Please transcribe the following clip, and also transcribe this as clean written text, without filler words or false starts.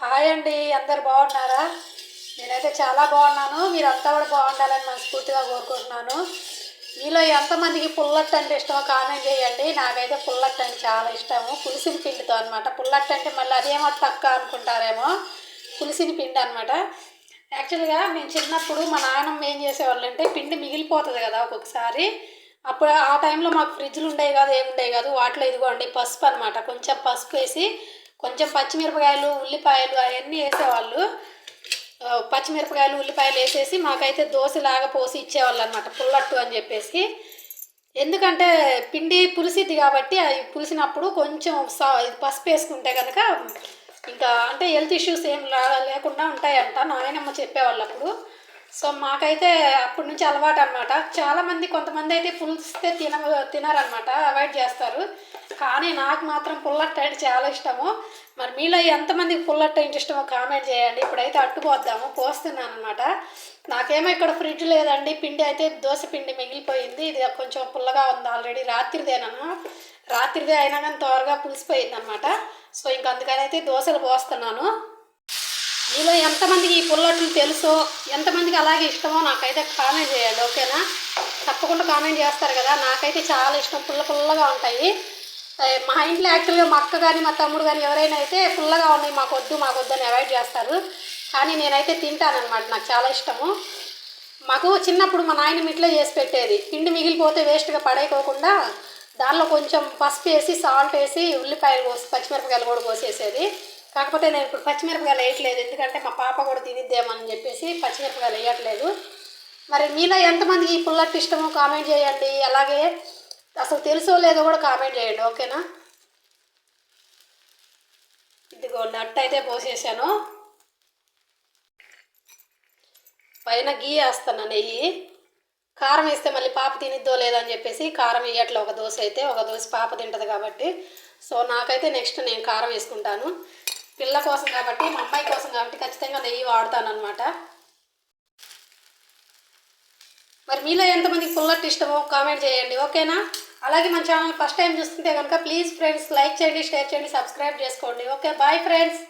Hi అండి, అందరు బాగున్నారా? నేనైతే చాలా బాగున్నాను. మీరంతా కూడా బాగుండాలని మనస్ఫూర్తిగా కోరుకుంటున్నాను. మీలో ఎంతమందికి పుల్లట్టు అంటే ఇష్టమో కామెంట్ చేయండి. నాకైతే పుల్లట్టు అంటే చాలా ఇష్టము, పులిసిన పిండితో అనమాట. పుల్లట్టు అంటే మళ్ళీ అదేమో తక్కువ అనుకుంటారేమో, పులిసిన పిండి అనమాట. యాక్చువల్గా మేము చిన్నప్పుడు మా నాన్నమ్మ ఏం చేసేవాళ్ళు అంటే, పిండి మిగిలిపోతుంది కదా ఒక్కొక్కసారి. అప్పుడు ఆ టైంలో మాకు ఫ్రిడ్జ్లు ఉండేవి కాదు, ఏముండేవి కాదు. వాటిలో ఇదిగోండి పసుపు అనమాట, కొంచెం పసుపు వేసి కొంచెం పచ్చిమిరపకాయలు ఉల్లిపాయలు అవన్నీ వేసేవాళ్ళు. పచ్చిమిరపకాయలు ఉల్లిపాయలు వేసేసి మాకైతే దోశలాగా పోసి ఇచ్చేవాళ్ళు అనమాట, పుల్లట్టు అని చెప్పేసి. ఎందుకంటే పిండి పులిసిద్ది కాబట్టి అవి పులిసినప్పుడు కొంచెం ఇది పసుపు వేసుకుంటే కనుక ఇంకా అంటే హెల్త్ ఇష్యూస్ ఏం లేకుండా ఉంటాయంట, నాయనమ్మ చెప్పేవాళ్ళు అప్పుడు. సో మాకైతే అప్పటి నుంచి అలవాటు అనమాట. చాలామంది కొంతమంది అయితే పులిస్తే తినరనమాట, అవాయిడ్ చేస్తారు. కానీ నాకు మాత్రం పుల్లట్టు అంటే చాలా ఇష్టము. మరి మీలో ఎంతమందికి పుల్లట్టు అంటే ఇష్టమో కామెంట్ చేయండి. ఇప్పుడైతే అట్టు పోద్దాము, పోస్తున్నాను అనమాట. నాకేమో ఇక్కడ ఫ్రిడ్జ్ లేదండి, పిండి అయితే దోశ పిండి మిగిలిపోయింది. ఇది కొంచెం పుల్లగా ఉంది, ఆల్రెడీ రాత్రిదే అయినా కానీ త్వరగా పులిసిపోయింది అనమాట. సో ఇంక అందుకని అయితే దోశలు పోస్తున్నాను. మీలో ఎంతమందికి ఈ పుల్లట్లు తెలుసో, ఎంతమందికి అలాగే ఇష్టమో నాకైతే కామెంట్ చేయండి, ఓకేనా? తప్పకుండా కామెంట్ చేస్తారు కదా. నాకైతే చాలా ఇష్టం, పుల్లగా ఉంటాయి. మా ఇంట్లో యాక్చువల్గా మా అక్క కానీ మా తమ్ముడు కానీ ఎవరైనా అయితే పుల్లగా ఉన్నాయి మాకొద్దు అని అవాయిడ్ చేస్తారు. కానీ నేనైతే తింటానమాట, నాకు చాలా ఇష్టము. మాకు చిన్నప్పుడు మా నాయనమ్మ ఇట్లా చేసి పెట్టేది, పిండి మిగిలిపోతే వేస్ట్గా పడేయకోకుండా దానిలో కొంచెం పసుపు వేసి సాల్ట్ వేసి ఉల్లిపాయలు కోసి పచ్చిమిరపకాయలు కూడా కోసేసేది. కాకపోతే నేను ఇప్పుడు పచ్చిమిరపకాయలు వేయట్లేదు, ఎందుకంటే మా పాప కూడా తినిద్దేమని చెప్పేసి పచ్చిమిరపకాయలు వేయట్లేదు. మరి మీలో ఎంతమందికి ఈ పుల్లట్టు ఇష్టమో కామెంట్ చేయండి. అలాగే అసలు తెలుసో లేదో కూడా కామెంట్ చేయండి, ఓకేనా? ఇదిగో నట్టు అయితే పోసేసాను, పైన గీ వేస్తాను, నెయ్యి. కారం వేస్తే మళ్ళీ పాప తినిద్దో లేదని చెప్పేసి కారం వేయట్లే. ఒక దోశ అయితే ఒక దోశ పాప తింటుంది కాబట్టి. సో నాకైతే నెక్స్ట్ నేను కారం వేసుకుంటాను, పిల్ల కోసం కాబట్టి, మా అమ్మాయి కోసం కాబట్టి ఖచ్చితంగా నెయ్యి వాడతాను అనమాట. మరి మీలో ఎంతమందికి పుల్లట్టు ఇష్టమో కామెంట్ చేయండి, ఓకేనా? అలాగే మన ఛానల్ ఫస్ట్ టైం చూస్తుంటే కనుక ప్లీజ్ ఫ్రెండ్స్ లైక్ చేయండి, షేర్ చేయండి, సబ్స్క్రైబ్ చేసుకోండి. Okay, bye friends.